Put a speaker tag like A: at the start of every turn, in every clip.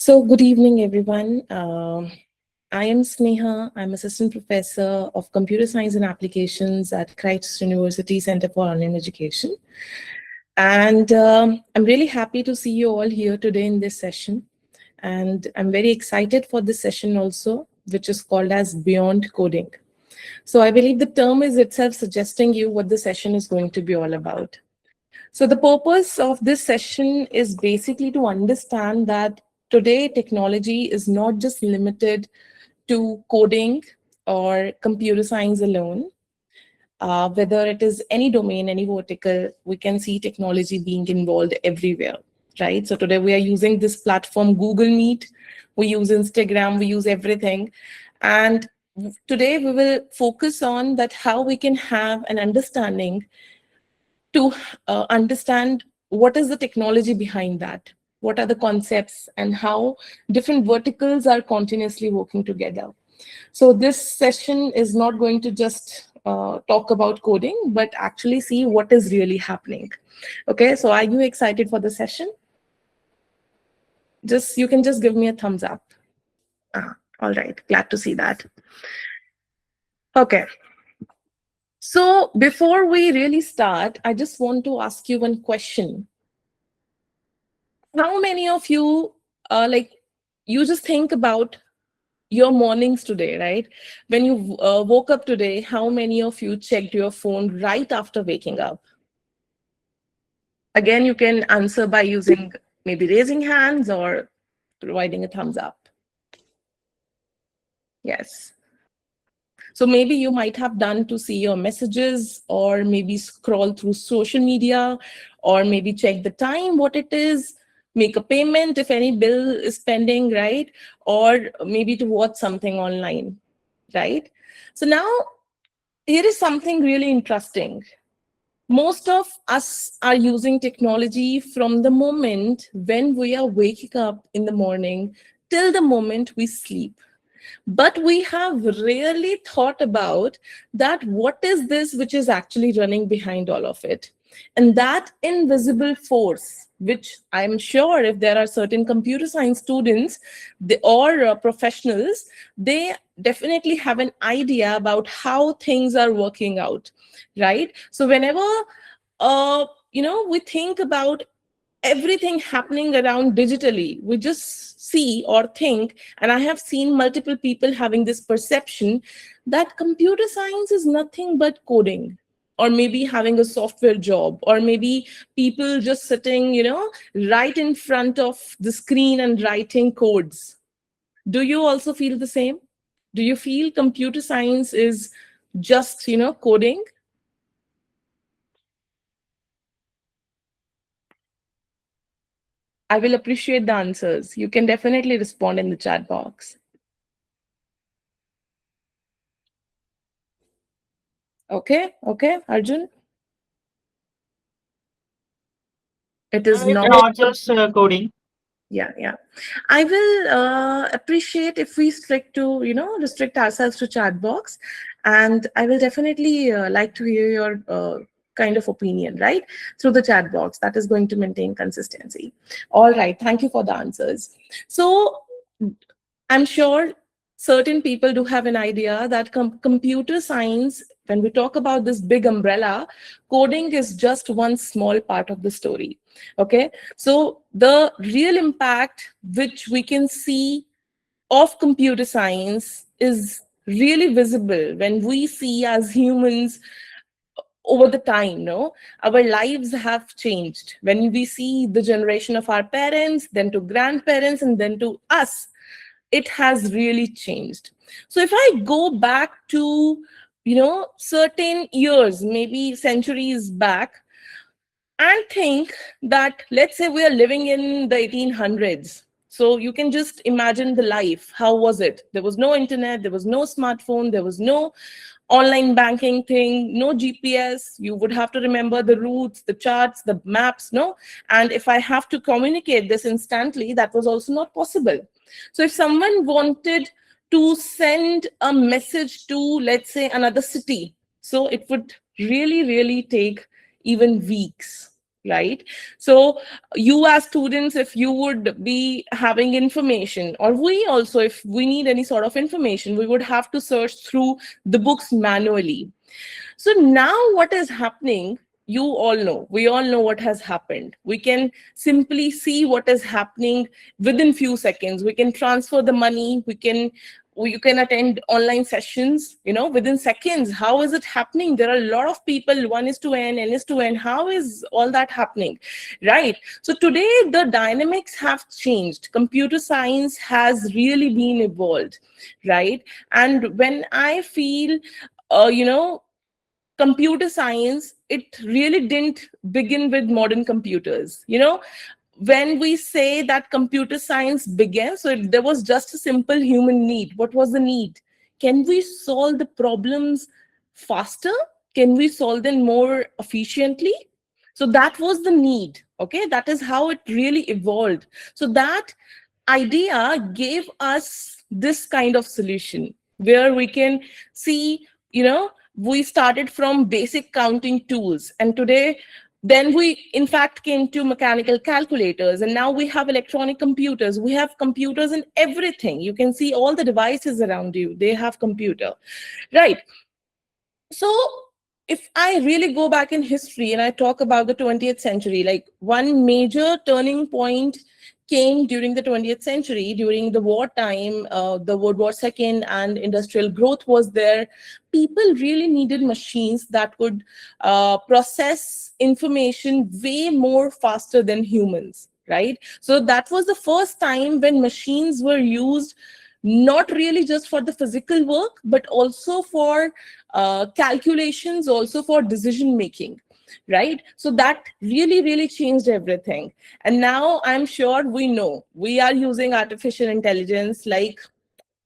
A: So, good evening, everyone. I am Sneha. I'm Assistant Professor of Computer Science and Applications at Christ University Center for Online Education. And I'm really happy to see you all here today in this session. And I'm very excited for this session also, which is called as Beyond Coding. So, I believe the term is itself suggesting you what the session is going to be all about. So the purpose of this session is basically to understand that today technology is not just limited to coding or computer science alone. Whether it is any domain, any vertical, we can see technology being involved everywhere, right? So today we are using this platform, Google Meet, we use Instagram, we use everything. And today we will focus on that how we can have an understanding to understand what is the technology behind that, what are the concepts, and how different verticals are continuously working together. So this session is not going to just talk about coding, but actually see what is really happening. Okay, so are you excited for the session? Just you can just give me a thumbs up. All right, glad to see that. Okay, so before we really start, I just want to ask you one question. How many of you like you just think about your mornings today, right? When you woke up today, how many of you checked your phone right after waking up? Again, you can answer by using maybe raising hands or providing a thumbs up. Yes. So maybe you might have done to see your messages, or maybe scroll through social media, or maybe check the time, what it is, make a payment if any bill is pending, right? Or maybe to watch something online, right? So now here is something really interesting. Most of us are using technology from the moment when we are waking up in the morning till the moment we sleep. But we have rarely thought about that what is this which is actually running behind all of it. And that invisible force, which I'm sure if there are certain computer science students or professionals, they definitely have an idea about how things are working out, right? So whenever we think about everything happening around digitally, we just see or think, and I have seen multiple people having this perception that computer science is nothing but coding, or maybe having a software job, or maybe people just sitting right in front of the screen and writing codes. Do you also feel the same? Do you feel computer science is just coding? I will appreciate the answers. You can definitely respond in the chat box. Okay, Arjun. It is
B: It's
A: not.
B: not just coding.
A: Yeah. I will appreciate if we stick to, restrict ourselves to chat box, and I will definitely like to hear your kind of opinion, right, through the chat box. That is going to maintain consistency. All right. Thank you for the answers. So I'm sure certain people do have an idea that computer science, when we talk about this big umbrella, coding is just one small part of the story. Okay. So the real impact which we can see of computer science is really visible when we see as humans over the time. No, our lives have changed when we see the generation of our parents, then to grandparents, and then to us. It has really changed. So if I go back to certain years, maybe centuries back, and think that, let's say we are living in the 1800s. So you can just imagine the life. How was it? There was no internet, there was no smartphone, there was no online banking thing, no GPS. You would have to remember the routes, the charts, the maps, no? And if I have to communicate this instantly, that was also not possible. So if someone wanted to send a message to, let's say, another city, so it would really, really take even weeks. right? So you as students, if you would be having information, or we also, if we need any sort of information, we would have to search through the books manually. So now what is happening, you all know, we all know what has happened. We can simply see what is happening within few seconds. We can transfer the money, you can attend online sessions, within seconds. How is it happening? There are a lot of people, 1 is to n, n is to n. How is all that happening? Right. So today the dynamics have changed. Computer science has really been evolved, right? And when I feel, you know, computer science, it really didn't begin with modern computers. When we say that computer science began, so there was just a simple human need. What was the need? Can we solve the problems faster? Can we solve them more efficiently? So that was the need. Okay, that is how it really evolved. So that idea gave us this kind of solution where we can see, we started from basic counting tools, and today, then we in fact came to mechanical calculators, and now we have electronic computers. We have computers in everything. You can see all the devices around you, they have computer, right? So if I really go back in history and I talk about the 20th century, like one major turning point came during the 20th century, during the wartime, the World War II, and industrial growth was there. People really needed machines that could process information way more faster than humans, right? So that was the first time when machines were used, not really just for the physical work, but also for calculations, also for decision making, right? So that really, really changed everything. And now I'm sure we know we are using artificial intelligence like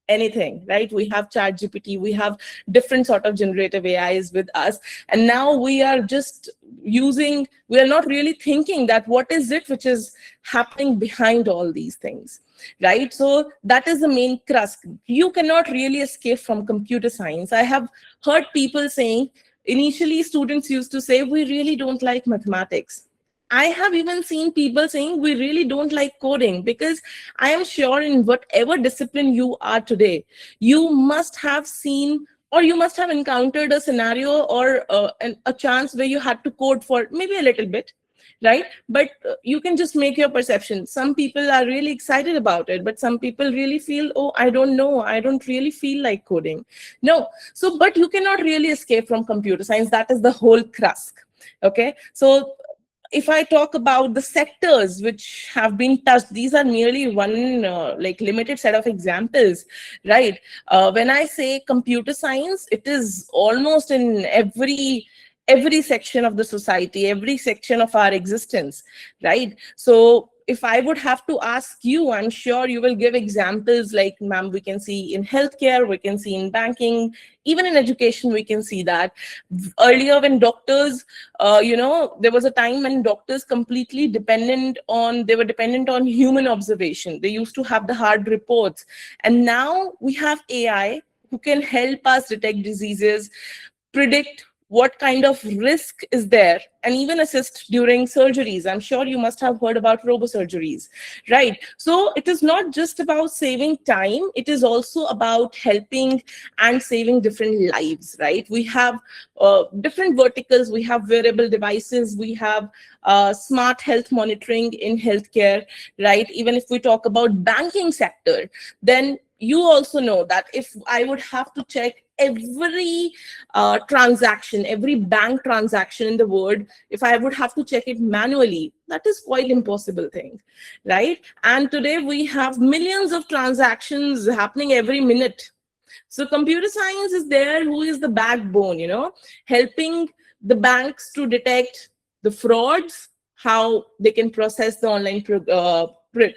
A: anything, right? We have chat gpt, we have different sort of generative ais with us, and now we are just we are not really thinking that what is it which is happening behind all these things, right? So that is the main crux. You cannot really escape from computer science. I have heard people saying, initially students used to say, we really don't like mathematics. I have even seen people saying we really don't like coding, because I am sure in whatever discipline you are today, you must have seen, or you must have encountered a scenario, or a chance where you had to code for maybe a little bit, right? But you can just make your perception. Some people are really excited about it, but some people really feel, oh, I don't know, I don't really feel like coding. No. So, but you cannot really escape from computer science. That is the whole crux. Okay. So if I talk about the sectors which have been touched, these are merely one like limited set of examples, right? When I say computer science, it is almost in every section of the society, every section of our existence, right? So if I would have to ask you, I'm sure you will give examples like, ma'am, we can see in healthcare, we can see in banking, even in education, we can see that. Earlier, when doctors, there was a time when doctors they were dependent on human observation. They used to have the hard reports. And now we have AI who can help us detect diseases, predict what kind of risk is there, and even assist during surgeries. I'm sure you must have heard about robosurgeries, right? So it is not just about saving time, it is also about helping and saving different lives, right? We have different verticals. We have wearable devices, we have smart health monitoring in healthcare, right? Even if we talk about banking sector, then you also know that if I would have to check every transaction, every bank transaction in the world, if I would have to check it manually, that is quite impossible thing, right? And today we have millions of transactions happening every minute. So computer science is there, who is the backbone, helping the banks to detect the frauds, how they can process the online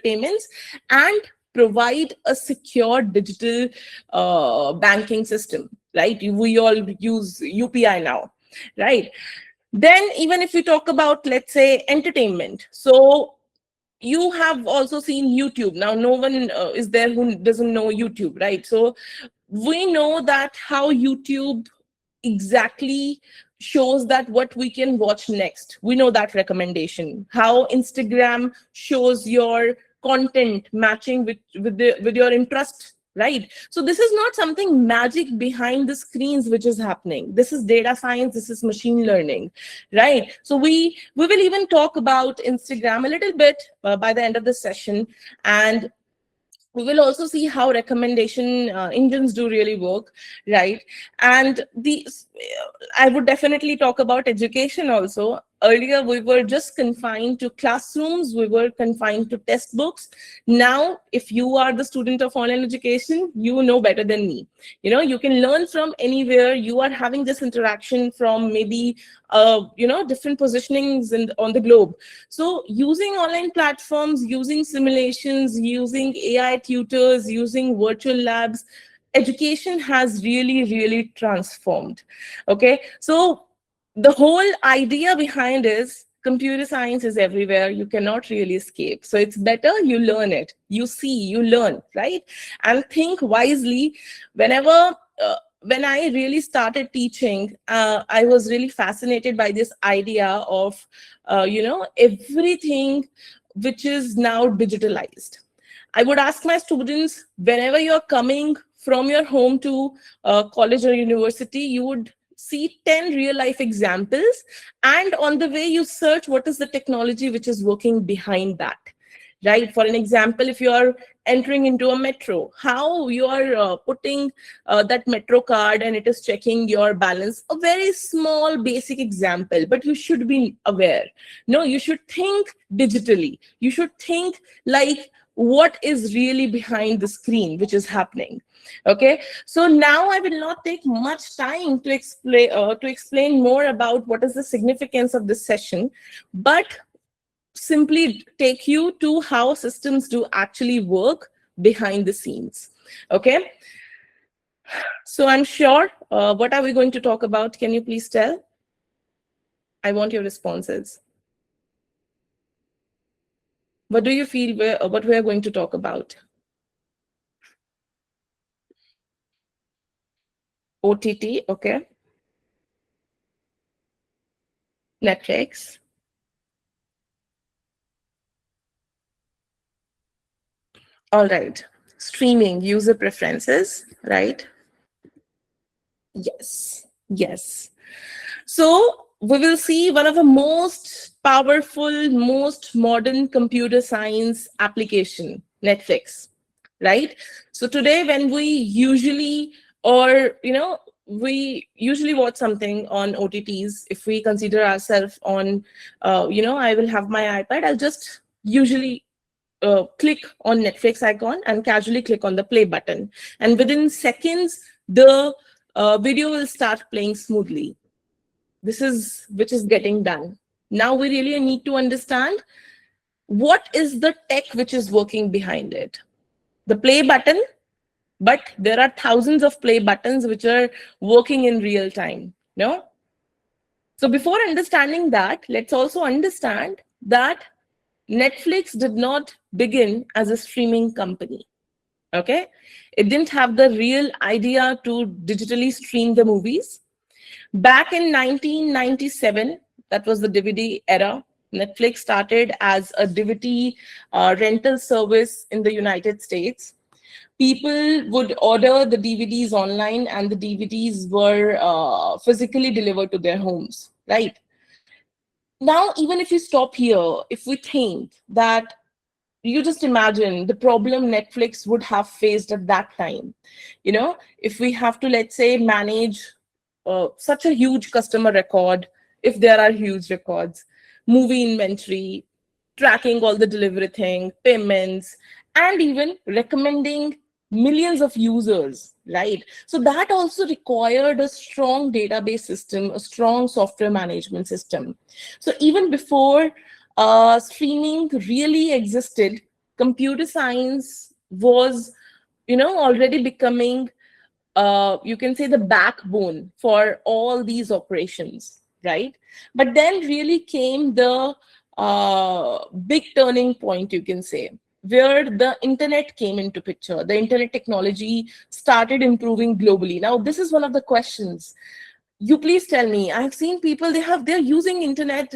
A: payments, and provide a secure digital banking system, right? We all use UPI now, right? Then even if we talk about, let's say, entertainment, so you have also seen YouTube. Now no one is there who doesn't know YouTube, right? So we know that how YouTube exactly shows that what we can watch next. We know that recommendation. How Instagram shows your content matching with your interest, right? So this is not something magic behind the screens which is happening. This is data science, this is machine learning, right? So we will even talk about Instagram a little bit by the end of the session, and we will also see how recommendation engines do really work, right? And the I would definitely talk about education also. Earlier we were just confined to classrooms, we were confined to test books. Now if you are the student of online education, you know better than me. You can learn from anywhere. You are having this interaction from maybe different positionings on the globe. So using online platforms, using simulations, using AI tutors, using virtual labs, education has really, really transformed. Okay. So the whole idea behind is computer science is everywhere. You cannot really escape. So it's better you learn it. You see, you learn, right? And think wisely. Whenever when I really started teaching, I was really fascinated by this idea of, everything which is now digitalized. I would ask my students, whenever you're coming from your home to college or university, you would see 10 real life examples. And on the way, you search what is the technology which is working behind that. Right. For an example, if you are entering into a metro, how you are putting that metro card and it is checking your balance. A very small basic example, but you should be aware. No, you should think digitally. You should think like what is really behind the screen which is happening. Okay, so now I will not take much time to explain more about what is the significance of this session, but simply take you to how systems do actually work behind the scenes. Okay, so I'm sure, what are we going to talk about? Can you please tell? I want your responses. What do you feel what we are going to talk about? OTT, okay. Netflix. All right. Streaming, user preferences, right? Yes. Yes. So we will see one of the most powerful, most modern computer science application, Netflix, right? So today, when we usually, or we usually watch something on OTTs. If we consider ourselves on, I will have my iPad. I'll just usually click on Netflix icon and casually click on the play button, and within seconds, the video will start playing smoothly. This is which is getting done. Now we really need to understand what is the tech which is working behind it. The play button, but there are thousands of play buttons which are working in real time. No? So before understanding that, let's also understand that Netflix did not begin as a streaming company. Okay? It didn't have the real idea to digitally stream the movies. Back in 1997, that was the DVD era, Netflix started as a DVD rental service in the United States. People would order the DVDs online and the DVDs were physically delivered to their homes, right? Now, even if you stop here, if we think that, you just imagine the problem Netflix would have faced at that time. If we have to, let's say, manage such a huge customer record, if there are huge records, movie inventory, tracking all the delivery thing, payments, and even recommending millions of users, right? So that also required a strong database system, a strong software management system. So even before streaming really existed, computer science was, already becoming, you can say, the backbone for all these operations, right? But then really came the big turning point, you can say, where the internet came into picture. The internet technology started improving globally. Now, this is one of the questions. You please tell me. I've seen people, they're using internet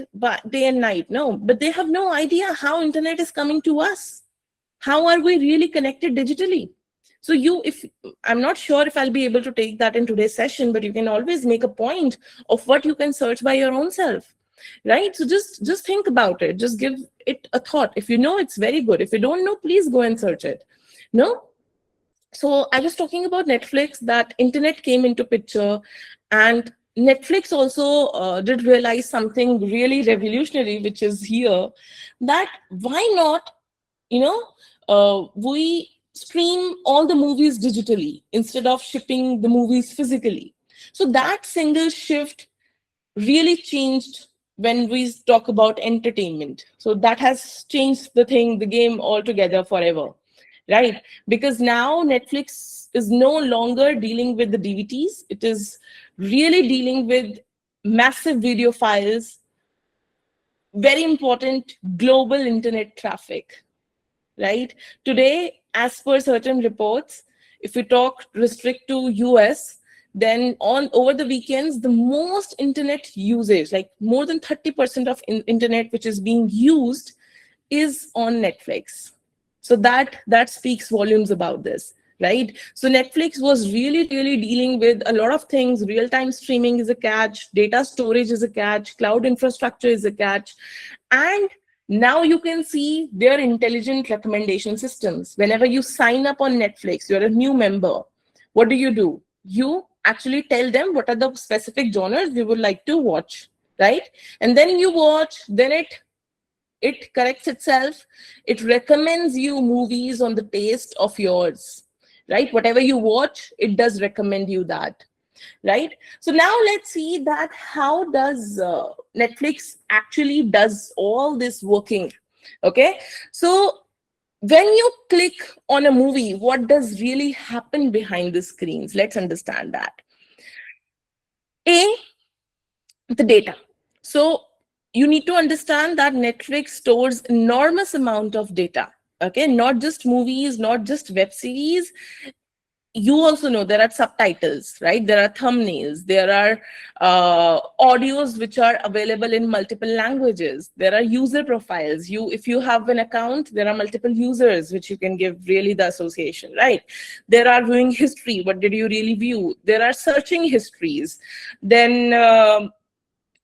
A: day and night. No, but they have no idea how internet is coming to us. How are we really connected digitally? So if I'm not sure if I'll be able to take that in today's session, but you can always make a point of what you can search by your own self, right? So just think about it. Just give it a thought. If you know, it's very good. If you don't know, please go and search it. No. So I was talking about Netflix, that internet came into picture, and Netflix also did realize something really revolutionary, which is here, that why not, we stream all the movies digitally instead of shipping the movies physically. So that single shift really changed when we talk about entertainment. So that has changed the game altogether forever, right? Because now Netflix is no longer dealing with the DVDs. It is really dealing with massive video files, very important global internet traffic, right? Today, as per certain reports, if we talk restrict to US, then on over the weekends, the most internet usage, like more than 30% of internet which is being used, is on Netflix. So that speaks volumes about this, right? So Netflix was really dealing with a lot of things. Real-time streaming is a catch, data storage is a catch, cloud infrastructure is a catch, and now you can see their intelligent recommendation systems. Whenever you sign up on Netflix, you're a new member. What do? You actually tell them what are the specific genres you would like to watch, right? And then you watch, then it corrects itself. It recommends you movies on the taste of yours, right? Whatever you watch, it does recommend you that, right? So now let's see that how does Netflix actually does all this working. Okay, so when you click on a movie, what does really happen behind the screens? Let's understand that. A, the data. So you need to understand that Netflix stores enormous amount of data. Okay, not just movies, not just web series. You also know there are subtitles, right? There are thumbnails, there are audios which are available in multiple languages, there are user profiles. If you have an account, there are multiple users which you can give really the association, right? There are viewing history, what did you really view? There are searching histories. Then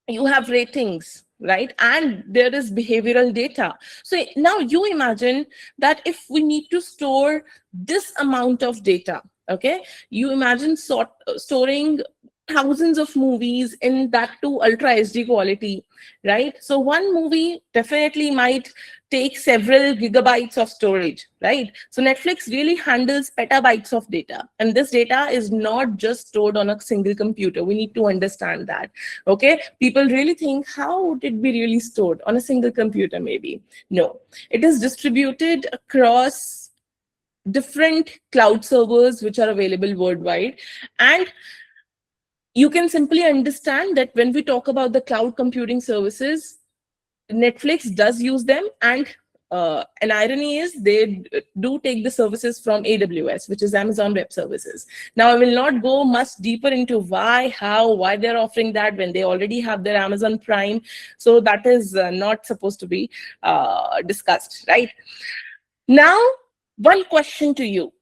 A: you have ratings, right? And there is behavioral data. So now you imagine that if we need to store this amount of data, okay, you imagine storing thousands of movies in that too ultra HD quality, right? So one movie definitely might take several gigabytes of storage, right? So Netflix really handles petabytes of data, and this data is not just stored on a single computer. We need to understand that. Okay, people really think, how would it be really stored on a single computer? Maybe no, it is distributed across different cloud servers which are available worldwide. And you can simply understand that when we talk about the cloud computing services, Netflix does use them, and an irony is they do take the services from AWS, which is Amazon Web Services. Now, I will not go much deeper into why they're offering that when they already have their Amazon Prime. So that is not supposed to be discussed, right? Now, one question to you.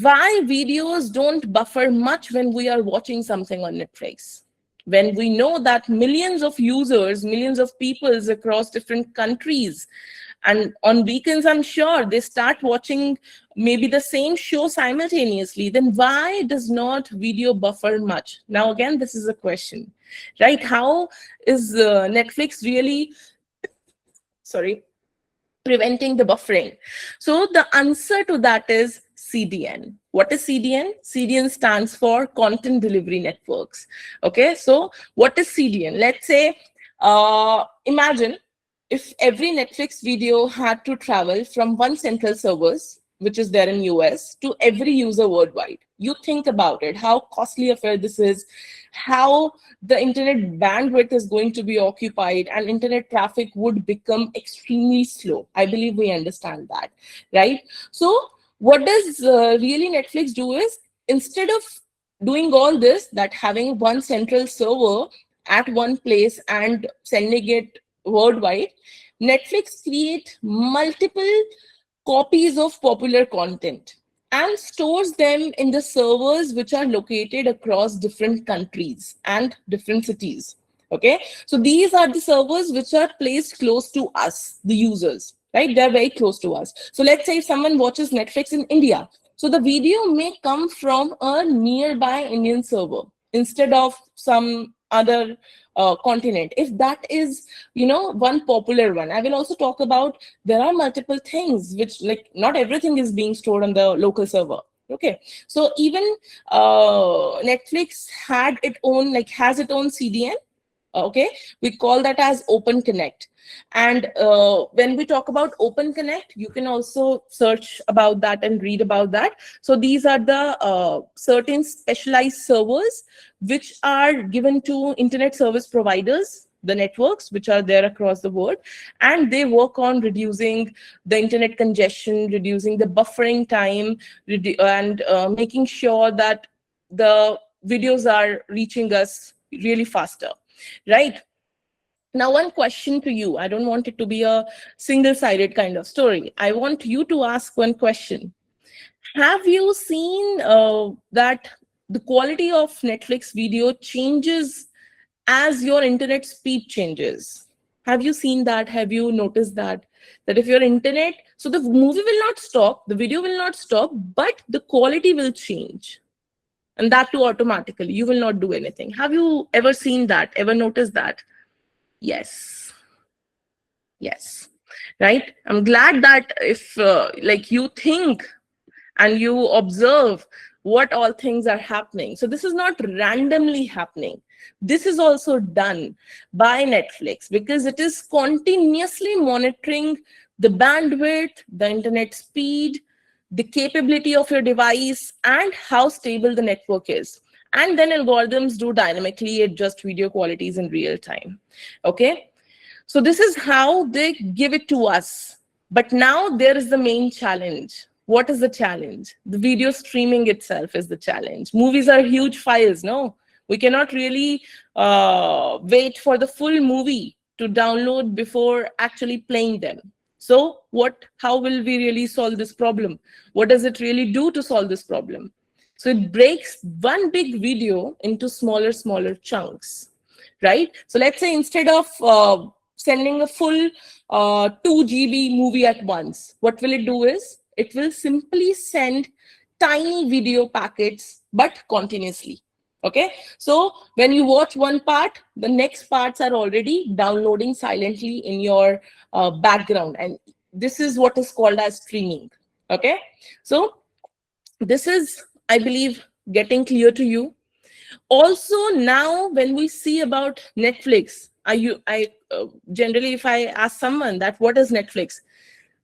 A: Why videos don't buffer much when we are watching something on Netflix? When we know that millions of users, millions of peoples across different countries, and on weekends, I'm sure they start watching maybe the same show simultaneously, then why does not video buffer much? Now, again, this is a question, right? How is Netflix really, sorry, preventing the buffering? So the answer to that is CDN. What is CDN? CDN stands for Content Delivery Networks. Okay, so what is CDN? Let's say, imagine if every Netflix video had to travel from one central service, which is there in US, to every user worldwide. You think about it, how costly affair this is, how the internet bandwidth is going to be occupied, and internet traffic would become extremely slow. I believe we understand that, right? So what does really Netflix do is, instead of doing all this, that having one central server at one place and sending it worldwide, Netflix create multiple copies of popular content and stores them in the servers which are located across different countries and different cities. Okay, so these are the servers which are placed close to us, the users, right? They're very close to us. So let's say if someone watches Netflix in India, so the video may come from a nearby Indian server instead of some other continent. If that is, one popular one. I will also talk about, there are multiple things which, like, not everything is being stored on the local server. Okay, so even Netflix has its own CDN. Okay, we call that as Open Connect. And when we talk about Open Connect, you can also search about that and read about that. So these are the certain specialized servers which are given to internet service providers, the networks which are there across the world, and they work on reducing the internet congestion, reducing the buffering time, and making sure that the videos are reaching us really faster, right? Now, one question to you. I don't want it to be a single-sided kind of story. I want you to ask one question. Have you seen that the quality of Netflix video changes as your internet speed changes? Have you seen that? Have you noticed that? That if your internet, so the movie will not stop, the video will not stop, but the quality will change. And that too automatically. You will not do anything. Have you ever seen that? Ever noticed that? Yes. Yes. Right. I'm glad that if like you think and you observe what all things are happening. So this is not randomly happening. This is also done by Netflix because it is continuously monitoring the bandwidth, the internet speed, the capability of your device, and how stable the network is. And then algorithms do dynamically adjust video qualities in real time. Okay. So this is how they give it to us. But now there is the main challenge. What is the challenge? The video streaming itself is the challenge. Movies are huge files, no? We cannot really wait for the full movie to download before actually playing them. So how will we really solve this problem? What does it really do to solve this problem? So it breaks one big video into smaller chunks, right? So let's say instead of sending a full 2 GB movie at once, what will it do is it will simply send tiny video packets, but continuously. Okay, so when you watch one part, the next parts are already downloading silently in your background, and this is what is called as streaming. Okay, so this is, I believe, getting clear to you. Also, now when we see about Netflix, I generally, if I ask someone that what is Netflix,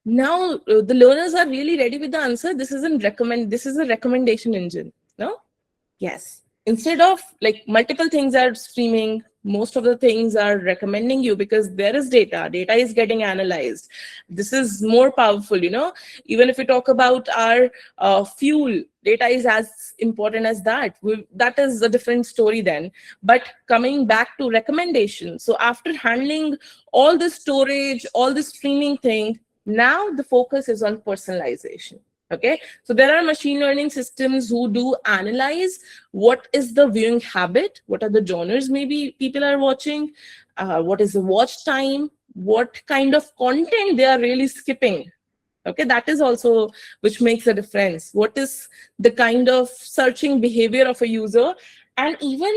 A: now the learners are really ready with the answer. This is a recommendation engine. No. Yes. Instead of like multiple things are streaming, most of the things are recommending you because there is data. Data is getting analyzed. This is more powerful, Even if we talk about our fuel, data is as important as that. That is a different story then. But coming back to recommendations, so after handling all the storage, all the streaming thing, now the focus is on personalization. Okay, so there are machine learning systems who do analyze what is the viewing habit, what are the genres maybe people are watching, what is the watch time, what kind of content they are really skipping. Okay, that is also which makes a difference. What is the kind of searching behavior of a user, and even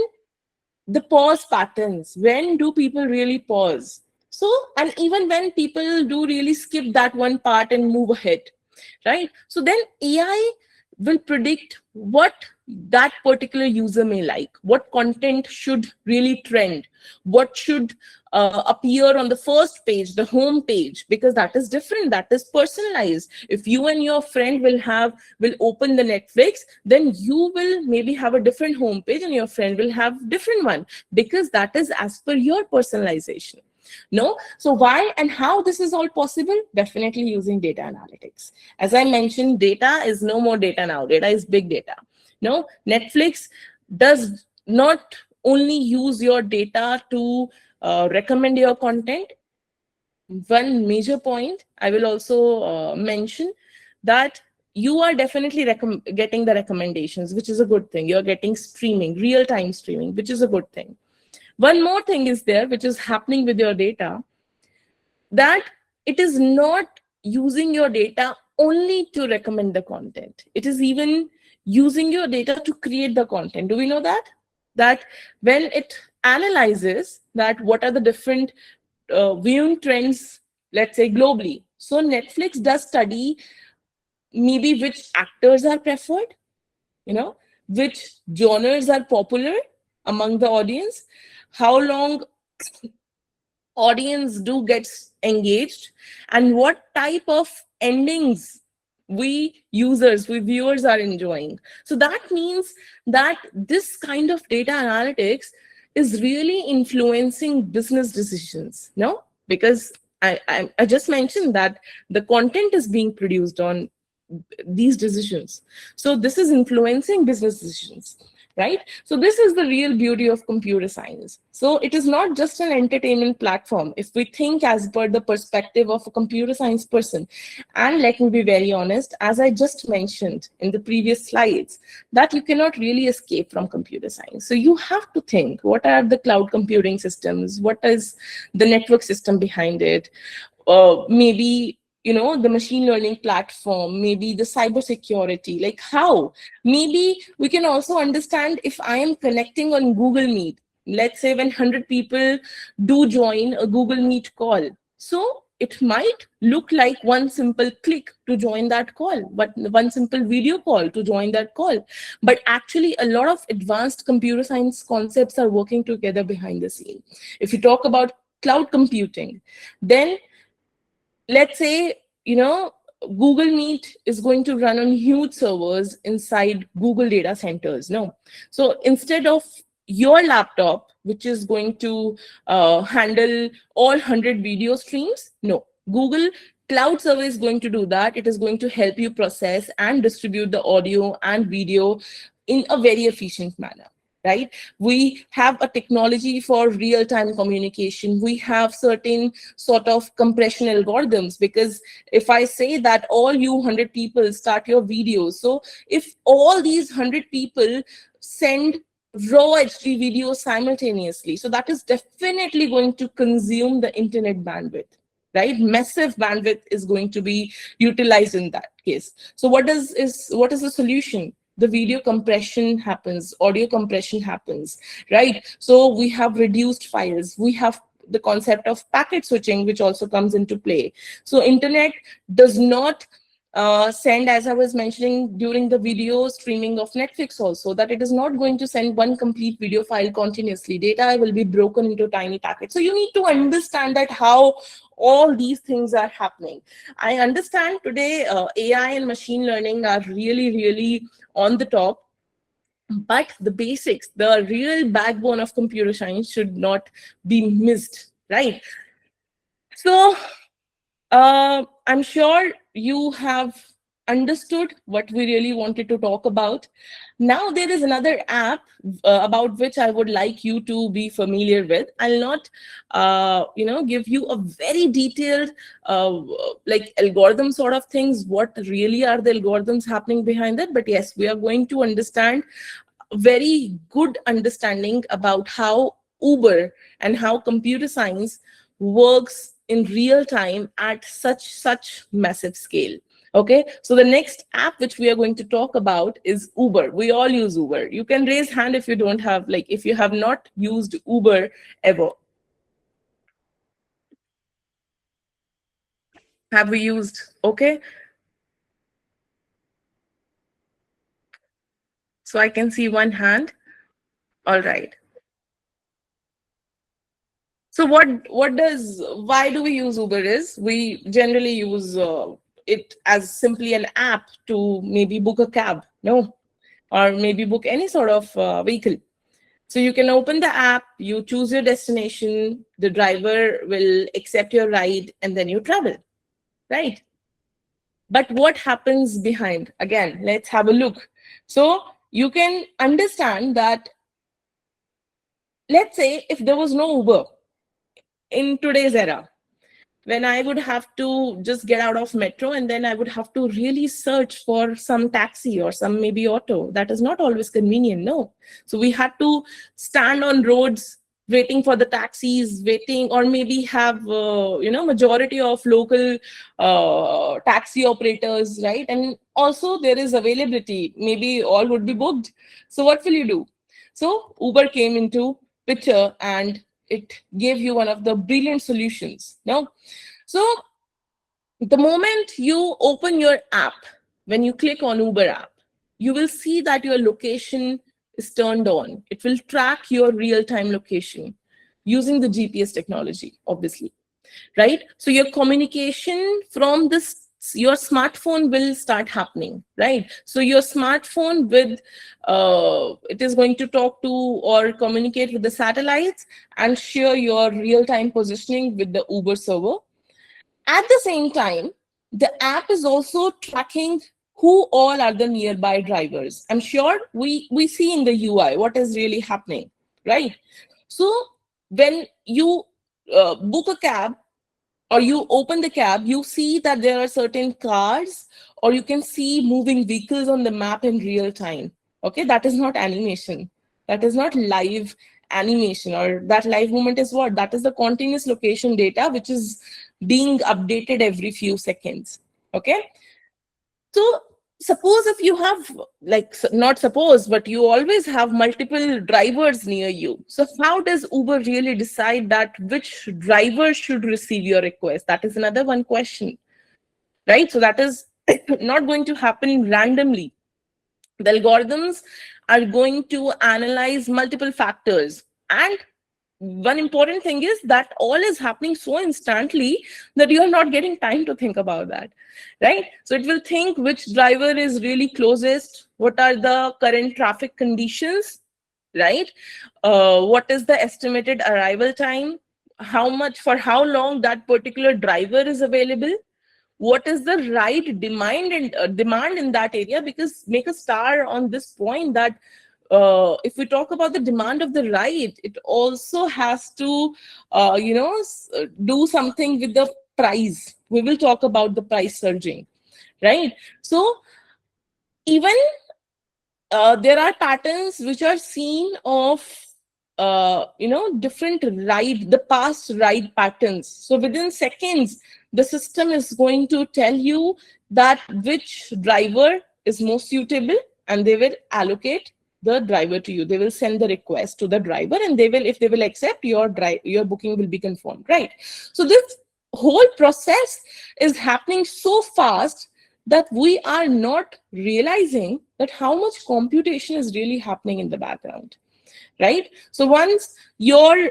A: the pause patterns. When do people really pause? So, and even when people do really skip that one part and move ahead, right? So then AI will predict what that particular user may like, what content should really trend, what should appear on the first page, the home page, because that is different, that is personalized. If you and your friend will open the Netflix, then you will maybe have a different home page and your friend will have different one, because that is as per your personalization. No? So why and how this is all possible? Definitely using data analytics. As I mentioned, data is no more data now. Data is big data. No, Netflix does not only use your data to recommend your content. One major point I will also mention that you are definitely getting the recommendations, which is a good thing. You're getting streaming, real time streaming, which is a good thing. One more thing is there, which is happening with your data, that it is not using your data only to recommend the content. It is even using your data to create the content. Do we know that? That when it analyzes that what are the different viewing trends, let's say globally. So Netflix does study maybe which actors are preferred, which genres are popular among the audience, how long audience do gets engaged, and what type of endings we viewers are enjoying. So that means that this kind of data analytics is really influencing business decisions, no? Because I just mentioned that the content is being produced on these decisions. So this is influencing business decisions, right? So this is the real beauty of computer science. So it is not just an entertainment platform. If we think as per the perspective of a computer science person, and let me be very honest, as I just mentioned in the previous slides, that you cannot really escape from computer science. So you have to think, what are the cloud computing systems? What is the network system behind it? Maybe the machine learning platform, maybe the cyber security, like how. Maybe we can also understand if I am connecting on Google Meet, let's say when 100 people do join a Google Meet call. So it might look like one simple click to join that call, but one simple video call to join that call. But actually, a lot of advanced computer science concepts are working together behind the scene. If you talk about cloud computing, then let's say, Google Meet is going to run on huge servers inside Google data centers. No. So instead of your laptop, which is going to handle all 100 video streams, no. Google Cloud Server is going to do that. It is going to help you process and distribute the audio and video in a very efficient manner. Right? We have a technology for real-time communication. We have certain sort of compression algorithms, because if I say that all you 100 people start your videos, so if all these 100 people send raw HD videos simultaneously, so that is definitely going to consume the internet bandwidth. Right? Massive bandwidth is going to be utilized in that case. So what is the solution? The video compression happens, audio compression happens, right? So we have reduced files. We have the concept of packet switching, which also comes into play. So internet does not send, as I was mentioning during the video streaming of Netflix also, that it is not going to send one complete video file continuously. Data will be broken into tiny packets. So you need to understand that how all these things are happening. I understand today AI and machine learning are really, really on the top, but the basics, the real backbone of computer science should not be missed, right? So I'm sure you have understood what we really wanted to talk about. Now there is another app about which I would like you to be familiar with. I'll not, give you a very detailed, like algorithm sort of things. What really are the algorithms happening behind that? But yes, we are going to understand very good understanding about how Uber and how computer science works in real time at such massive scale. Okay, so the next app which we are going to talk about is Uber. We all use Uber. You can raise hand if you don't have, like, if you have not used Uber ever. Have we used? Okay, so I can see one hand. All right. So why do we use Uber is we generally use it as simply an app to maybe book a cab, no, or maybe book any sort of vehicle. So you can open the app, you choose your destination, the driver will accept your ride, and then you travel, right? But what happens behind? Again, let's have a look. So you can understand that, let's say if there was no Uber in today's era, when I would have to just get out of metro and then I would have to really search for some taxi or some maybe auto. That is not always convenient, no. So we had to stand on roads waiting for the taxis, waiting, or maybe have majority of local taxi operators, right? And also there is availability. Maybe all would be booked. So what will you do? So Uber came into picture and it gave you one of the brilliant solutions. No, so the moment you open your app, when you click on Uber app, you will see that your location is turned on. It will track your real-time location using the GPS technology, obviously, right? So your communication from this, your smartphone will start happening, right? So your smartphone with it is going to talk to or communicate with the satellites and share your real-time positioning with the Uber server. At the same time, the app is also tracking who all are the nearby drivers. I'm sure we see in the UI what is really happening, right? So when you book a cab or you open the cab, you see that there are certain cars, or you can see moving vehicles on the map in real time. Okay, that is not animation. That is not live animation, or that live movement is what? That is the continuous location data, which is being updated every few seconds. Okay, so suppose if you have, like, not suppose, but you always have multiple drivers near you. So how does Uber really decide that which driver should receive your request? That is another one question, right? So that is not going to happen randomly. The algorithms are going to analyze multiple factors. And one important thing is that all is happening so instantly that you are not getting time to think about that, right? So it will think which driver is really closest, what are the current traffic conditions, right? What is the estimated arrival time, how much, for how long that particular driver is available, what is the right demand in that area. Because make a star on this point that if we talk about the demand of the ride, it also has to do something with the price. We will talk about the price surging, right? So even there are patterns which are seen of different ride, the past ride patterns. So within seconds the system is going to tell you that which driver is most suitable, and they will allocate the driver to you. They will send the request to the driver, and they will, if they will accept, your booking will be confirmed, right? So this whole process is happening so fast that we are not realizing that how much computation is really happening in the background, right? So once your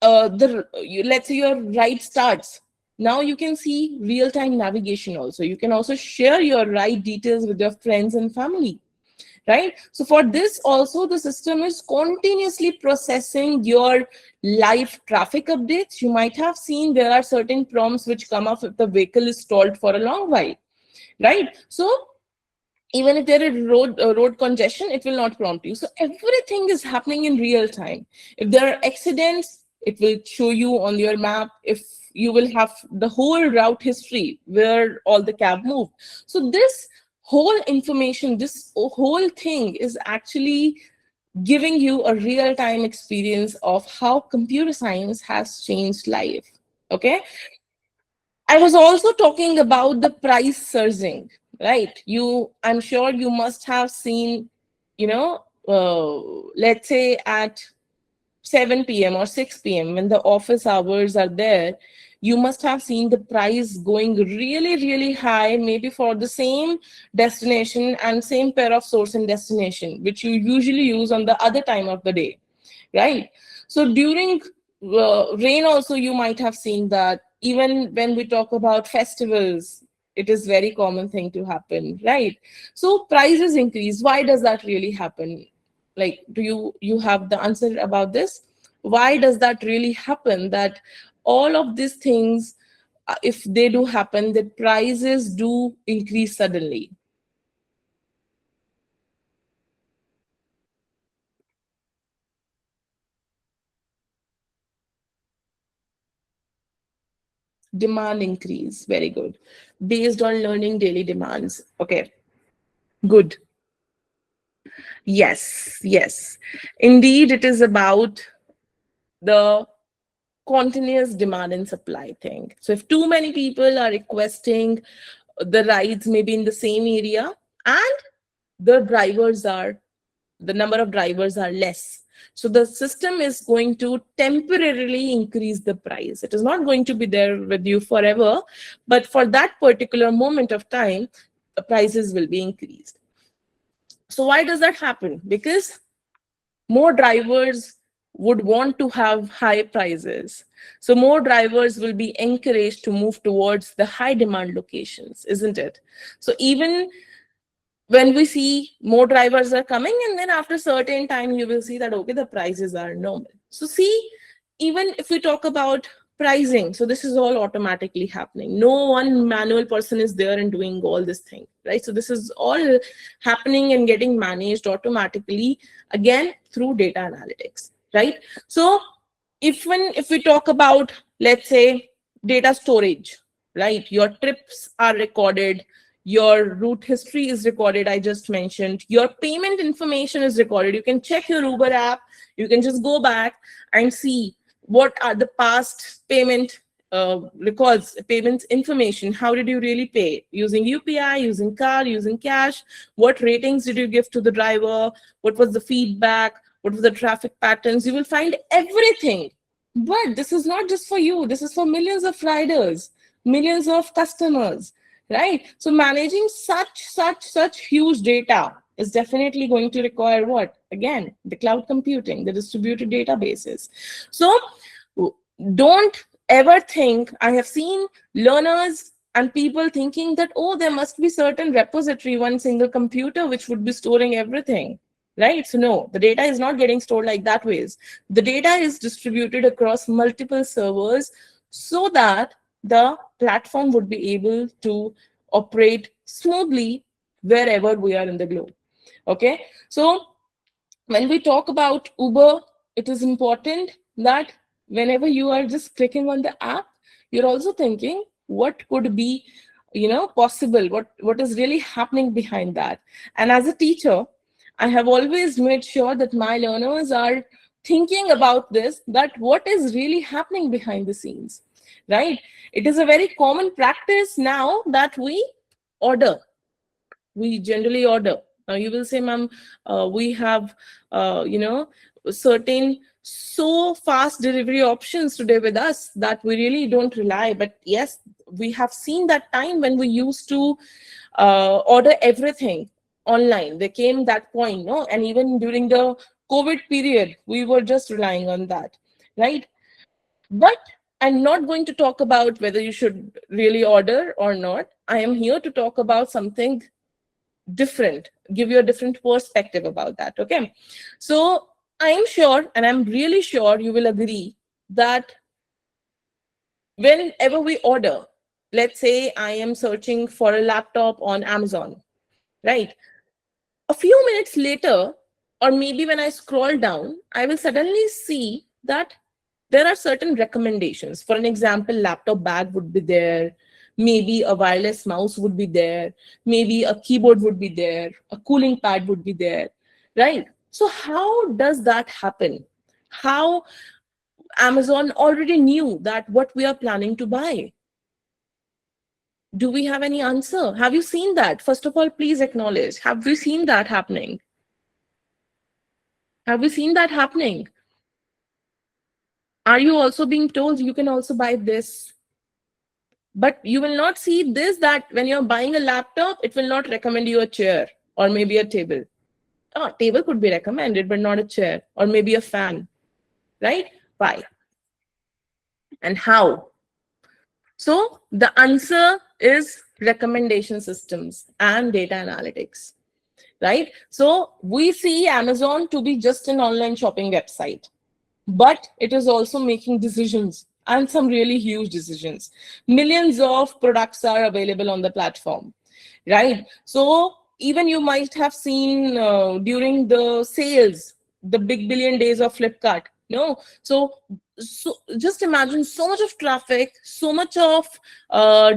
A: let's say your ride starts, now you can see real-time navigation. Also, you can also share your ride details with your friends and family, right? So for this also, the system is continuously processing your live traffic updates. You might have seen there are certain prompts which come up if the vehicle is stalled for a long while, right? So even if there is road congestion, it will not prompt you. So everything is happening in real time. If there are accidents, it will show you on your map. If you will have the whole route history where all the cab moved. So this whole information, this whole thing is actually giving you a real time experience of how computer science has changed life. Okay, I was also talking about the price surging, right? I'm sure you must have seen, let's say at 7 p.m. or 6 p.m., when the office hours are there, you must have seen the price going really, really high, maybe for the same destination and same pair of source and destination, which you usually use on the other time of the day, right? So during rain also, you might have seen that. Even when we talk about festivals, it is very common thing to happen, right? So prices increase. Why does that really happen? Like, do you have the answer about this? Why does that really happen, that all of these things, if they do happen, the prices do increase suddenly? Demand increase. Very good. Based on learning daily demands. Okay, good. Yes, yes. Indeed, it is about the continuous demand and supply thing. So if too many people are requesting the rides maybe in the same area, and the number of drivers are less, so the system is going to temporarily increase the price. It is not going to be there with you forever, but for that particular moment of time, the prices will be increased. So why does that happen? Because more drivers would want to have high prices. So more drivers will be encouraged to move towards the high demand locations, isn't it? So even when we see more drivers are coming, and then after certain time you will see that okay, the prices are normal. So see, even if we talk about pricing, so this is all automatically happening. No one manual person is there and doing all this thing, right? So this is all happening and getting managed automatically, again through data analytics, right? So if we talk about, let's say, data storage, right? Your trips are recorded, your route history is recorded, I just mentioned, your payment information is recorded. You can check your Uber app, you can just go back and see what are the past payment records, payments information. How did you really pay? Using UPI, using card, using cash? What ratings did you give to the driver? What was the feedback? What were the traffic patterns? You will find everything. But this is not just for you, this is for millions of riders, millions of customers, right? So managing such huge data is definitely going to require what? Again, the cloud computing, the distributed databases. So don't ever think, I have seen learners and people thinking that, oh, there must be certain repository, one single computer, which would be storing everything, right? So no, the data is not getting stored like that ways. The data is distributed across multiple servers so that the platform would be able to operate smoothly wherever we are in the globe. Okay, so when we talk about Uber, it is important that whenever you are just clicking on the app, you're also thinking what could be, possible, what is really happening behind that. And as a teacher, I have always made sure that my learners are thinking about this, that what is really happening behind the scenes, right? It is a very common practice now that order we generally order. Now you will say, ma'am, we have, certain so fast delivery options today with us that we really don't rely. But yes, we have seen that time when we used to order everything online. There came that point, no? And even during the COVID period, we were just relying on that, right? But I'm not going to talk about whether you should really order or not. I am here to talk about something different, give you a different perspective about that. Okay, so I'm sure, and I'm really sure you will agree that whenever we order, let's say I am searching for a laptop on Amazon, right? A few minutes later, or maybe when I scroll down, I will suddenly see that there are certain recommendations. For an example, laptop bag would be there, maybe a wireless mouse would be there, maybe a keyboard would be there, a cooling pad would be there, right? So how does that happen? How Amazon already knew that what we are planning to buy? Do we have any answer? Have you seen that? First of all, please acknowledge, have we seen that happening? Have we seen that happening? Are you also being told you can also buy this? But you will not see this, that when you're buying a laptop, it will not recommend you a chair or maybe a table. Oh, table could be recommended, but not a chair or maybe a fan, right? Why? And how? So the answer is recommendation systems and data analytics, right? So we see Amazon to be just an online shopping website, but it is also making decisions, and some really huge decisions. Millions of products are available on the platform, right? So even you might have seen during the sales, the big billion days of Flipkart, no? So so just imagine so much of traffic, so much of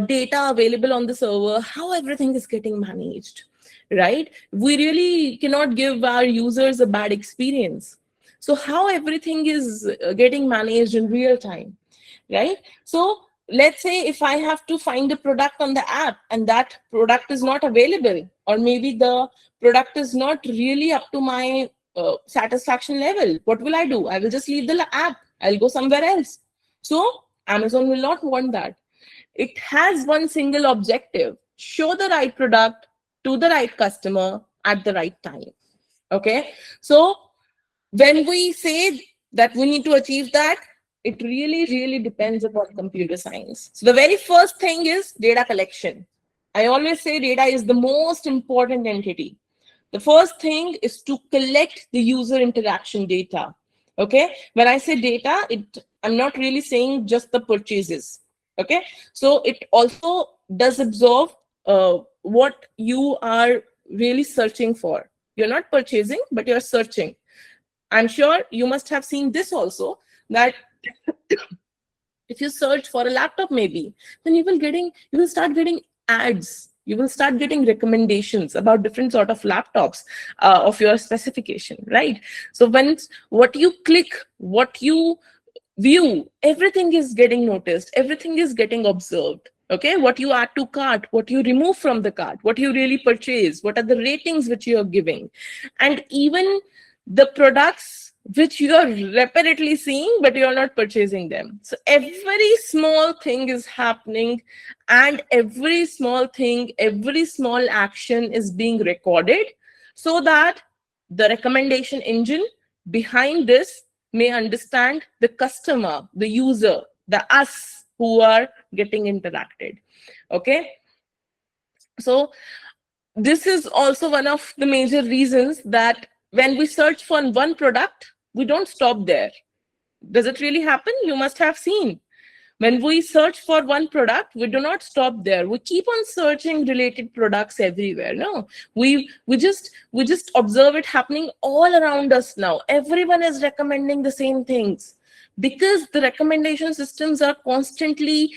A: data available on the server, how everything is getting managed, right? We really cannot give our users a bad experience. So how everything is getting managed in real time, right? So let's say if I have to find a product on the app and that product is not available, or maybe the product is not really up to my satisfaction level, what will I do? I will just leave the app, I'll go somewhere else. So Amazon will not want that. It has one single objective: show the right product to the right customer at the right time. Okay, so when we say that we need to achieve that, it really, really depends upon computer science. So the very first thing is data collection. I always say data is the most important entity. The first thing is to collect the user interaction data. Okay, when I say data, I'm not really saying just the purchases. Okay, so it also does observe what you are really searching for. You're not purchasing, but you're searching. I'm sure you must have seen this also, that if you search for a laptop maybe, then you will start getting ads. You will start getting recommendations about different sort of laptops of your specification, right? So when what you click, what you view, everything is getting noticed, everything is getting observed. Okay, what you add to cart, what you remove from the cart, what you really purchase, what are the ratings which you are giving, and even the products which you are repeatedly seeing but you are not purchasing them. So every small thing is happening, and every small thing, every small action is being recorded, so that the recommendation engine behind this may understand the customer, the user, the us who are getting interacted. Okay, so this is also one of the major reasons that when we search for one product, we don't stop there. Does it really happen? You must have seen. When we search for one product, we do not stop there. We keep on searching related products everywhere. No, we just observe it happening all around us now. Everyone is recommending the same things because the recommendation systems are constantly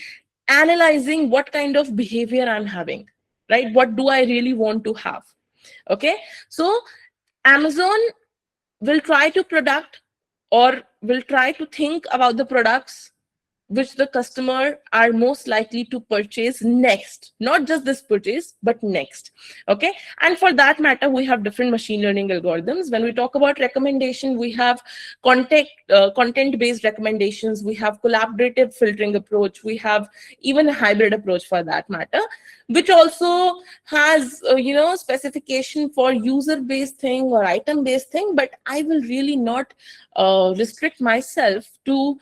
A: analyzing what kind of behavior I'm having, right? What do I really want to have? Okay, so Amazon will try to product, or will try to think about the products which the customer are most likely to purchase next, not just this purchase but next. Okay, and for that matter we have different machine learning algorithms. When we talk about recommendation, we have content based recommendations, we have collaborative filtering approach, we have even a hybrid approach for that matter, which also has specification for user based thing or item based thing. But I will really not restrict myself to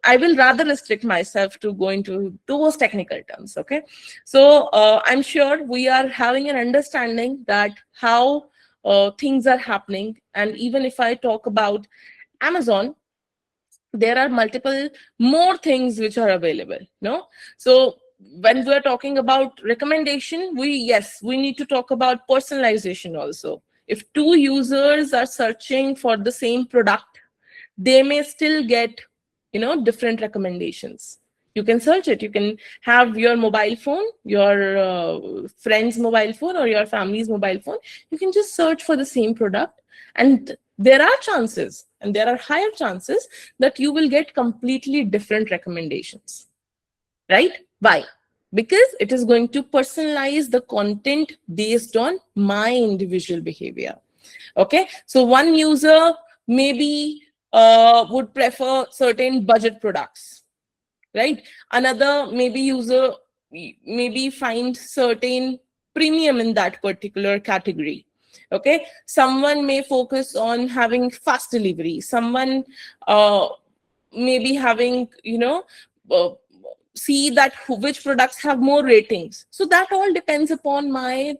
A: I will rather restrict myself to go into those technical terms. Okay, so I'm sure we are having an understanding that how things are happening. And even if I talk about Amazon, there are multiple more things which are available. No, so when we're talking about recommendation, we need to talk about personalization also. If two users are searching for the same product, they may still get different recommendations. You can search it, you can have your mobile phone, your friend's mobile phone, or your family's mobile phone. You can just search for the same product, and there are chances, and there are higher chances that you will get completely different recommendations, right? Why? Because it is going to personalize the content based on my individual behavior. Okay, so one user maybe would prefer certain budget products, right? Another maybe user maybe find certain premium in that particular category. Okay, someone may focus on having fast delivery, someone maybe having uh, see that which products have more ratings. So that all depends upon my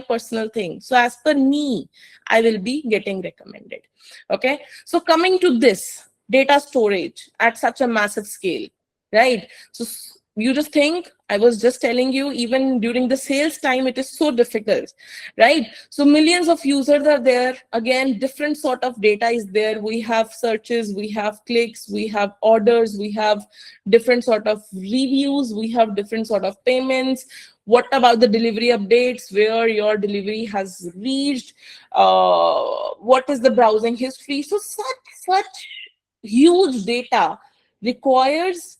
A: personal thing. So as per me, I will be getting recommended. Okay, so coming to this data storage at such a massive scale, right? So you just think I was just telling you, even during the sales time, it is so difficult, right? So millions of users are there. Again, different sort of data is there. We have searches, we have clicks, we have orders, we have different sort of reviews, we have different sort of payments. What about the delivery updates, where your delivery has reached? What is the browsing history? So such huge data requires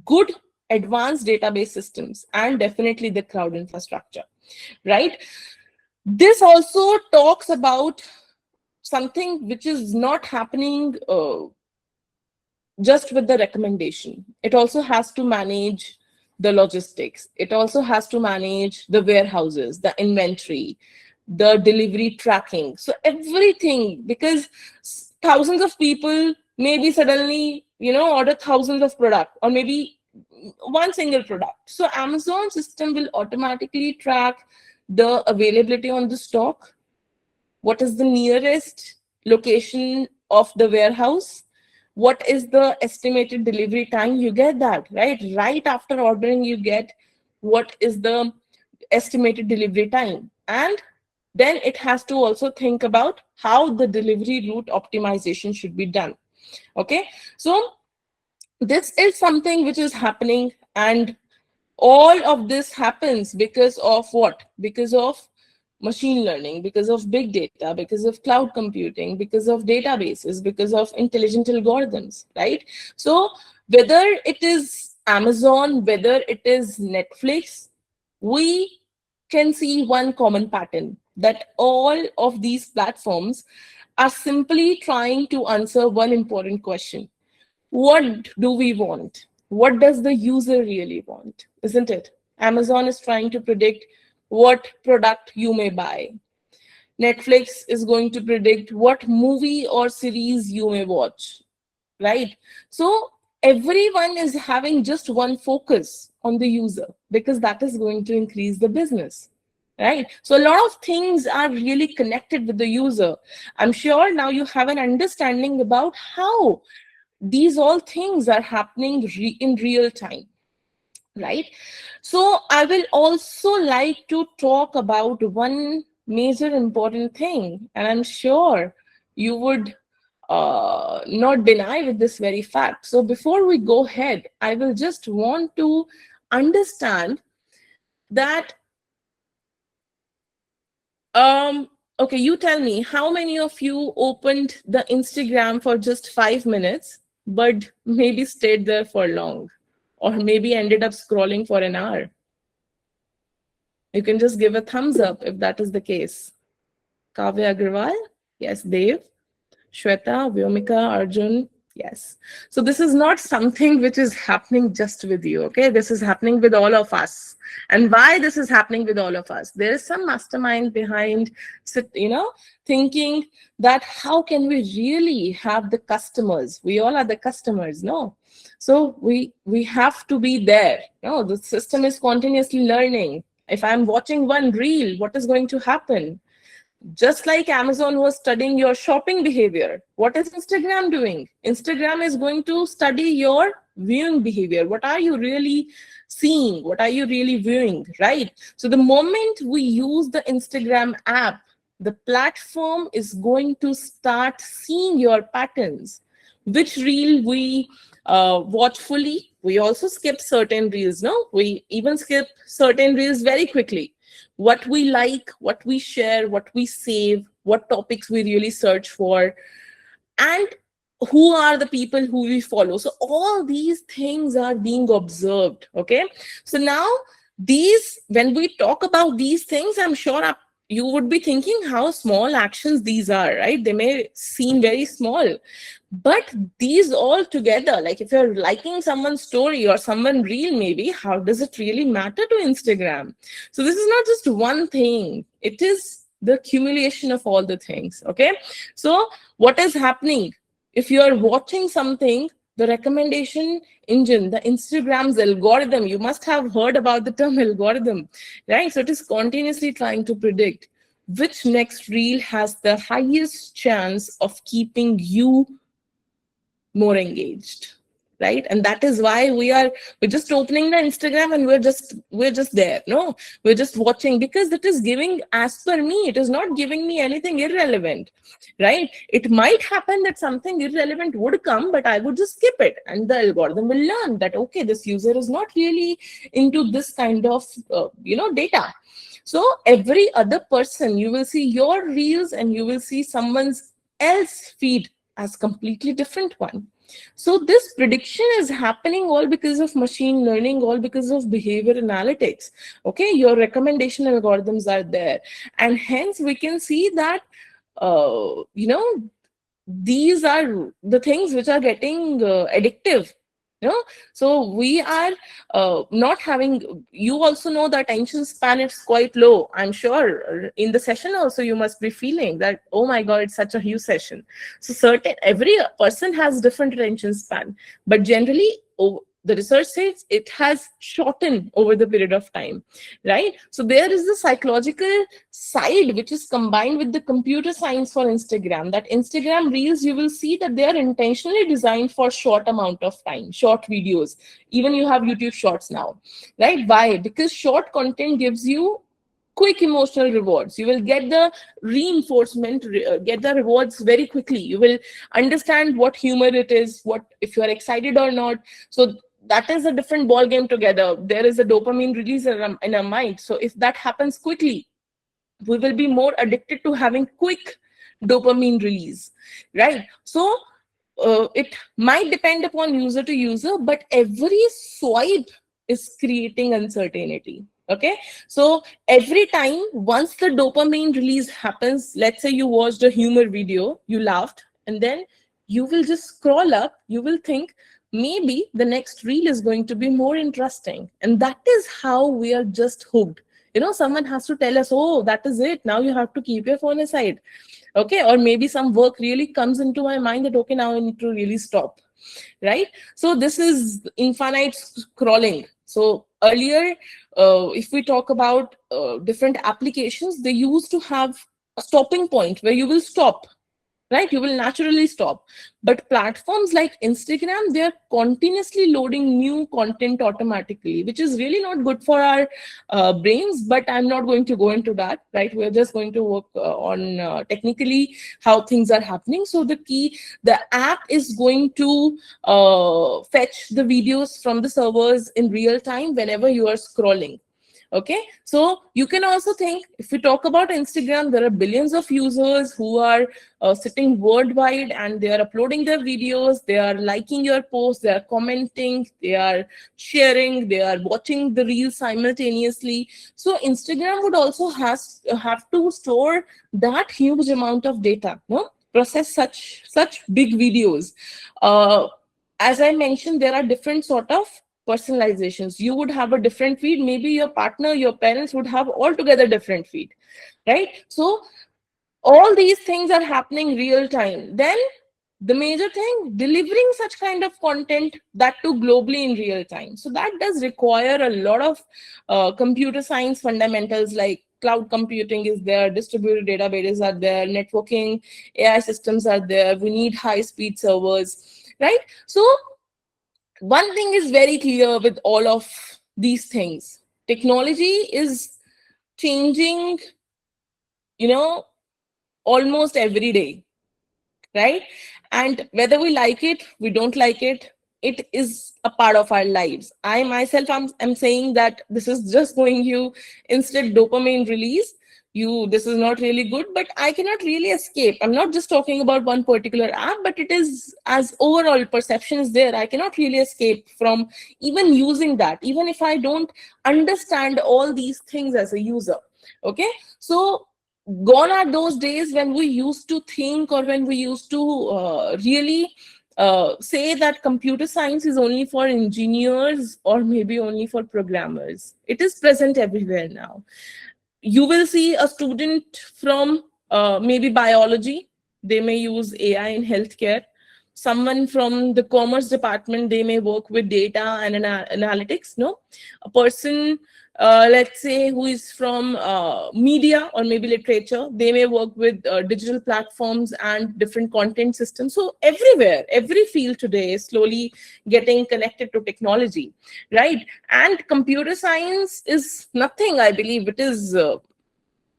A: good advanced database systems and definitely the cloud infrastructure, right? This also talks about something which is not happening just with the recommendation. It also has to manage the logistics. It also has to manage the warehouses, the inventory, the delivery tracking. So everything, because thousands of people maybe suddenly, order thousands of product, or maybe one single product. So Amazon system will automatically track the availability on the stock, what is the nearest location of the warehouse, what is the estimated delivery time. You get that, right after ordering, you get what is the estimated delivery time. And then it has to also think about how the delivery route optimization should be done. Okay, so this is something which is happening, and all of this happens because of what? Because of machine learning, because of big data, because of cloud computing, because of databases, because of intelligent algorithms, right? So whether it is Amazon, whether it is Netflix, we can see one common pattern, that all of these platforms are simply trying to answer one important question: what do we want? What does the user really want? Isn't it? Amazon is trying to predict what product you may buy. Netflix is going to predict what movie or series you may watch, right? So everyone is having just one focus on the user, because that is going to increase the business, right? So a lot of things are really connected with the user. I'm sure now you have an understanding about how these all things are happening in real time, right? So I will also like to talk about one major important thing, and I'm sure you would not deny with this very fact. So before we go ahead, I will just want to understand that, okay, you tell me, how many of you opened the Instagram for just 5 minutes, but maybe stayed there for long, or maybe ended up scrolling for an hour? You can just give a thumbs up if that is the case. Kavya Agrawal? Yes. Dev? Shweta, Vyomika, Arjun? Yes. So this is not something which is happening just with you, okay? This is happening with all of us. And why this is happening with all of us? There is some mastermind behind, thinking that how can we really have the customers? We all are the customers, no? So we have to be there. No, the system is continuously learning. If I'm watching one reel, what is going to happen? Just like Amazon was studying your shopping behavior, what is Instagram doing? Instagram is going to study your viewing behavior. What are you really seeing? What are you really viewing, right? So the moment we use the Instagram app, the platform is going to start seeing your patterns. Which reel we watch fully? We also skip certain reels, no? We even skip certain reels very quickly. What we like, what we share, what we save, what topics we really search for, and who are the people who we follow. So all these things are being observed. Okay, so now these, when we talk about these things, I'm sure you would be thinking how small actions these are, right? They may seem very small, but these all together, like if you're liking someone's story or someone reel, maybe, how does it really matter to Instagram? So this is not just one thing, it is the accumulation of all the things. Okay, so what is happening? If you are watching something, the recommendation engine, the Instagram's algorithm, you must have heard about the term algorithm, right? So it is continuously trying to predict which next reel has the highest chance of keeping you more engaged. right? And that is why we're just opening the Instagram and we're just there. No, we're just watching because it is giving, as per me, it is not giving me anything irrelevant, right? It might happen that something irrelevant would come, but I would just skip it, and the algorithm will learn that, okay, this user is not really into this kind of data. So every other person, you will see your reels and you will see someone's else feed as completely different one. So this prediction is happening all because of machine learning, all because of behavior analytics. Okay, your recommendation algorithms are there, and hence we can see that uh, you know these are the things which are getting addictive. So we are not having, you also know the attention span is quite low. I'm sure in the session also you must be feeling that, oh my god, it's such a huge session. So certain, every person has different attention span, but generally, the research says it has shortened over the period of time, right? So there is the psychological side which is combined with the computer science for Instagram. That Instagram reels, you will see that they are intentionally designed for short amount of time, short videos. Even you have YouTube shorts now, right? Why? Because short content gives you quick emotional rewards. You will get the reinforcement, get the rewards very quickly. You will understand what humor it is, what, if you are excited or not. So that is a different ball game together. There is a dopamine release in our mind. So if that happens quickly, we will be more addicted to having quick dopamine release, right? So it might depend upon user to user, but every swipe is creating uncertainty. Okay, so every time once the dopamine release happens, let's say you watched a humor video, you laughed, and then you will just scroll up, you will think maybe the next reel is going to be more interesting, and that is how we are just hooked. Someone has to tell us, oh, that is it, now you have to keep your phone aside. Okay, or maybe some work really comes into my mind that, okay, now I need to really stop, right? So this is infinite scrolling. So earlier, if we talk about different applications, they used to have a stopping point where you will stop, right? You will naturally stop. But platforms like Instagram, they are continuously loading new content automatically, which is really not good for our brains. But I'm not going to go into that, right? We're just going to work on technically how things are happening. So the app is going to fetch the videos from the servers in real time whenever you are scrolling. Okay, so you can also think, if we talk about Instagram, there are billions of users who are sitting worldwide, and they are uploading their videos, they are liking your posts, they are commenting, they are sharing, they are watching the reels simultaneously. So Instagram would also have to store that huge amount of data, no? Process such big videos. uh, as I mentioned, there are different sort of personalizations. You would have a different feed, maybe your partner, your parents would have altogether different feed, right? So all these things are happening real time. Then the major thing, delivering such kind of content, that too globally in real time, so that does require a lot of computer science fundamentals, like cloud computing is there, distributed databases are there, networking, AI systems are there, we need high speed servers, right? So one thing is very clear with all of these things: technology is changing, you know almost every day, right? And whether we like it, we don't like it, it is a part of our lives. I myself, I'm saying that this is just going you instant dopamine release. This is not really good, but I cannot really escape. I'm not just talking about one particular app, but it is, as overall perception is there, I cannot really escape from even using that, even if I don't understand all these things as a user. Okay, so gone are those days when we used to think, or when we used to really say that computer science is only for engineers or maybe only for programmers. It is present everywhere now. You will see a student from maybe biology, they may use AI in healthcare. someone from the commerce department, they may work with data and analytics. No, a person, let's say, who is from media or maybe literature, they may work with digital platforms and different content systems. So everywhere, every field today is slowly getting connected to technology, right? And computer science is nothing, I believe. It is a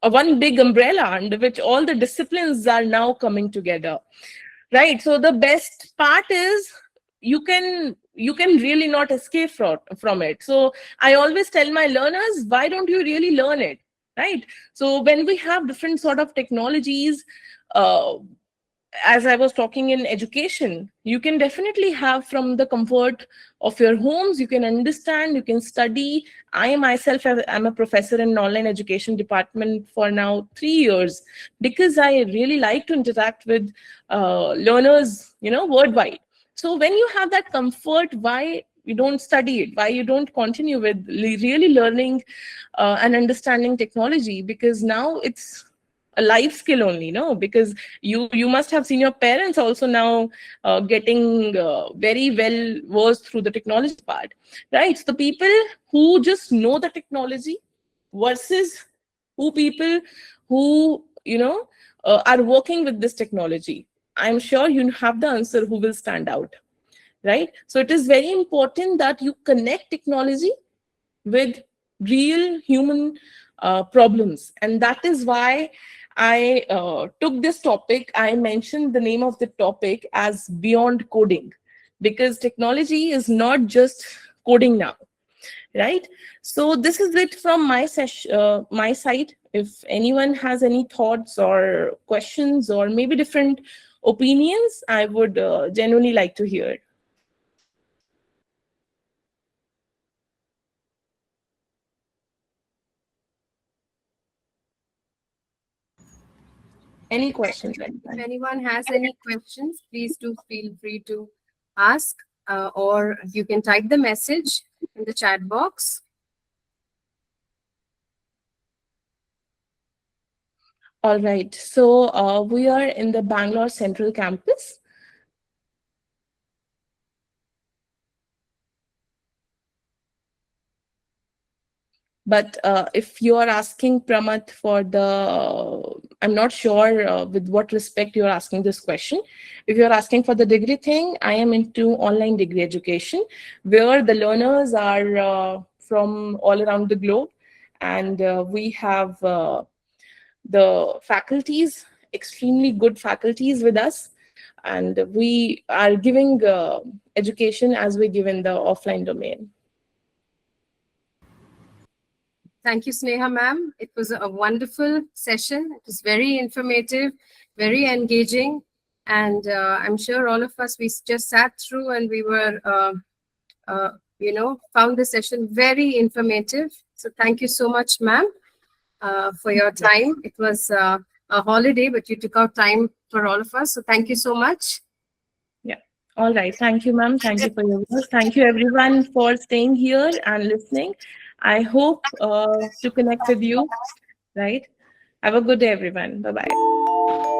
A: one big umbrella under which all the disciplines are now coming together, right? So the best part is you can really not escape from it. So I always tell my learners, why don't you really learn it, right? So when we have different sort of technologies, uh, as I was talking in education, you can definitely have from the comfort of your homes. You can understand, you can study. I myself am a professor in online education department for now 3 years, because I really like to interact with learners, worldwide. So when you have that comfort, why you don't study it? Why you don't continue with really learning and understanding technology? Because now it's a life skill only, no? Because you must have seen your parents also now getting very well versed through the technology part, right? So the people who just know the technology versus who people who are working with this technology, I'm sure you have the answer who will stand out, right? So it is very important that you connect technology with real human problems. And that is why I took this topic. I mentioned the name of the topic as Beyond Coding, because technology is not just coding now, right? So this is it from my side. If anyone has any thoughts or questions or maybe different opinions, I would genuinely like to hear. Any questions,
B: If
A: anyone?
B: anyone has any questions, please do feel free to ask, or you can type the message in the chat box.
A: All right. So we are in the Bangalore Central Campus. But if you are asking Pramath for I'm not sure with what respect you are asking this question. If you are asking for the degree thing, I am into online degree education, where the learners are from all around the globe. And we have the faculties, extremely good faculties with us. And we are giving education as we give in the offline domain.
B: Thank you, Sneha ma'am. It was a wonderful session. It was very informative, very engaging. And I'm sure all of us, we just sat through and we were, found the session very informative. So thank you so much, ma'am, for your time. It was a holiday, but you took out time for all of us. So thank you so much.
A: Yeah. All right. Thank you, ma'am. Thank you for your work. Thank you, everyone, for staying here and listening. I hope to connect with you, right? Have a good day, everyone. Bye bye.